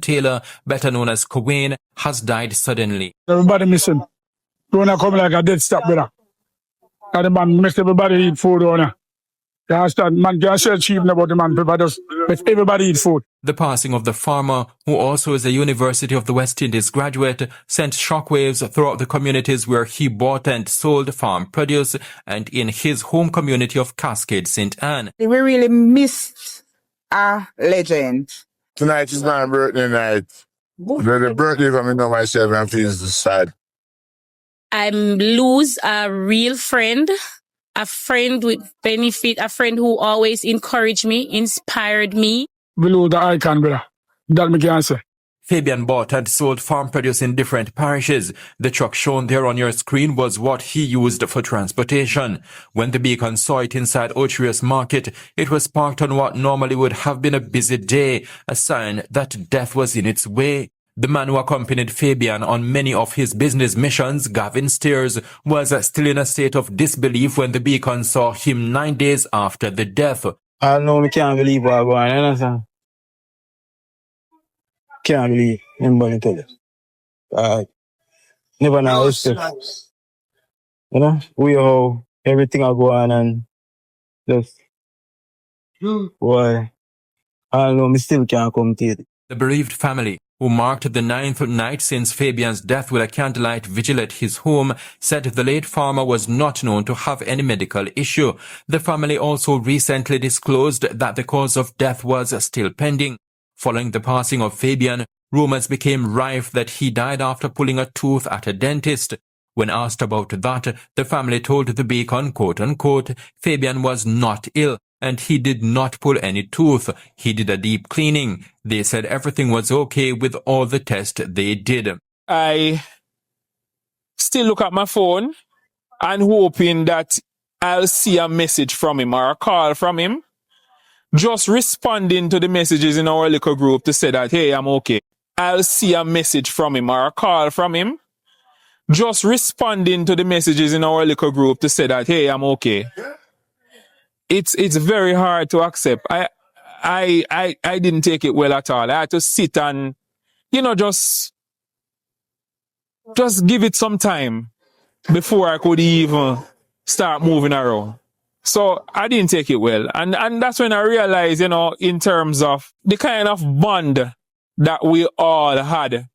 Taylor, better known as Cowain, has died suddenly. Everybody missing. Don't come like a dead stop, brother. And the man makes everybody eat food, owner. You understand? Man, can't say cheap about the man, but just make everybody eat food. The passing of the farmer, who also is a University of the West Indies graduate, sent shockwaves throughout the communities where he bought and sold farm produce and in his home community of Cascade St. Anne. We really missed a legend. Tonight is my birthday night. The birthday for me know myself and feels sad. I lose a real friend, a friend with benefit, a friend who always encouraged me, inspired me. We lose the icon, brother. That me can say. Fabian bought and sold farm produce in different parishes. The truck shown there on your screen was what he used for transportation. When the Beacon saw it inside Ocherius Market, it was parked on what normally would have been a busy day, a sign that death was in its way. The man who accompanied Fabian on many of his business missions, Gavin Steers, was still in a state of disbelief when the Beacon saw him 9 days after the death. I know I can't believe what I'm going, you understand? Can't believe anybody tell us. Never know respect. You know, we how everything will go on and just, boy, I don't know, me still can't come to it. The bereaved family, who marked the 9th night since Fabian's death with a candlelight vigil at his home, said the late farmer was not known to have any medical issue. The family also recently disclosed that the cause of death was still pending. Following the passing of Fabian, rumors became rife that he died after pulling a tooth at a dentist. When asked about that, the family told the Beacon, quote-unquote, Fabian was not ill and he did not pull any tooth. He did a deep cleaning. They said everything was okay with all the tests they did. I still look at my phone and hoping that I'll see a message from him or a call from him. Just responding to the messages in our little group to say that, hey, I'm okay. I'll see a message from him or a call from him. Just responding to the messages in our little group to say that, hey, I'm okay. It's very hard to accept. I didn't take it well at all. I had to sit and, just give it some time before I could even start moving around. So I didn't take it well. And that's when I realized, in terms of the kind of bond that we all had,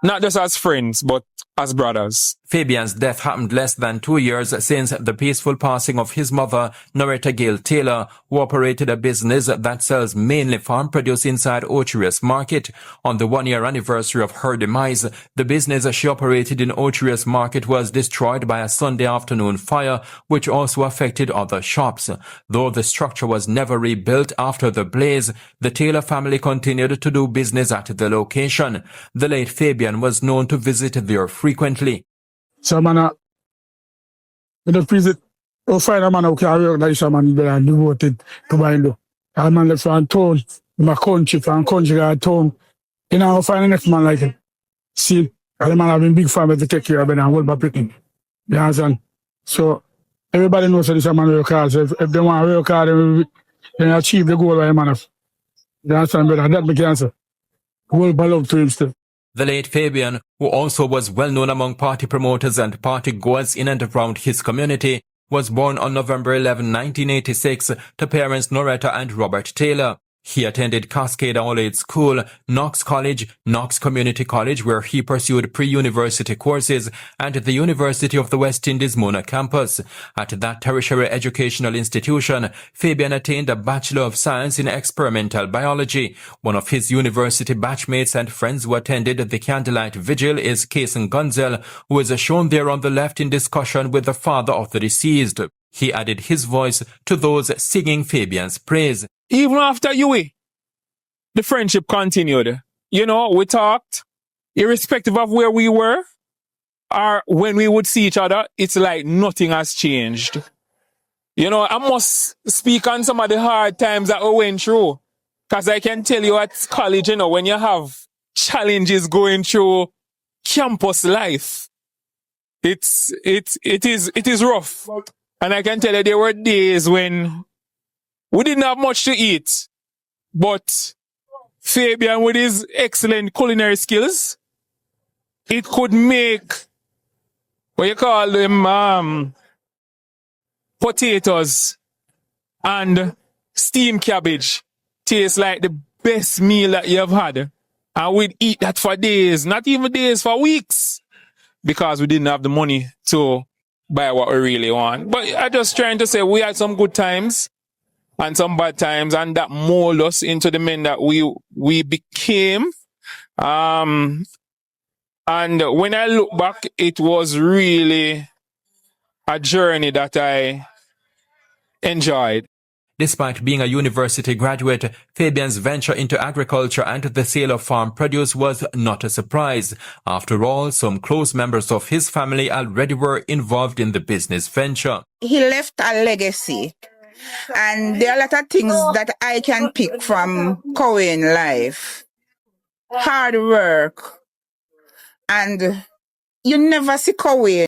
not just as friends, but as brothers. Fabian's death happened less than 2 years since the peaceful passing of his mother, Noretta Gail Taylor, who operated a business that sells mainly farm produce inside Ocherius Market. On the 1-year anniversary of her demise, the business she operated in Ocherius Market was destroyed by a Sunday afternoon fire, which also affected other shops. Though the structure was never rebuilt after the blaze, the Taylor family continued to do business at the location. The late Fabian was known to visit there frequently. So, man, in the visit, you'll find a man who can work like someone devoted to buying. A man left from town, my country, from country or town. I'll find the next man like him. See, the man having big family to take care of and hold my picking. You understand? So, everybody knows that this man work hard. So, if they want to work hard, they achieve the goal of a man. You understand, brother? That make answer. Hold my love to him still. The late Fabian, who also was well known among party promoters and party goers in and around his community, was born on November 11, 1986 to parents Noretta and Robert Taylor. He attended Cascade All-Age School, Knox College, Knox Community College, where he pursued pre-university courses, and the University of the West Indies Mona campus. At that tertiary educational institution, Fabian attained a Bachelor of Science in Experimental Biology. One of his university batchmates and friends who attended the candlelight vigil is Kason Gunzel, who is shown there on the left in discussion with the father of the deceased. He added his voice to those singing Fabian's praise. Even after Huey, the friendship continued. We talked, irrespective of where we were, or when we would see each other, it's like nothing has changed. I must speak on some of the hard times that we went through. Because I can tell you at college, when you have challenges going through campus life, it is rough. And I can tell you there were days when we didn't have much to eat, but Fabian with his excellent culinary skills, it could make, what you call them, potatoes and steamed cabbage taste like the best meal that you have had. And we'd eat that for days, not even days, for weeks, because we didn't have the money to buy what we really want. But I'm just trying to say we had some good times and some bad times, and that molded us into the men that we became. And when I look back, it was really a journey that I enjoyed. Despite being a university graduate, Fabian's venture into agriculture and the sale of farm produce was not a surprise. After all, some close members of his family already were involved in the business venture. He left a legacy. And there are a lot of things that I can pick from Cohen life. Hard work. And you never see Cohen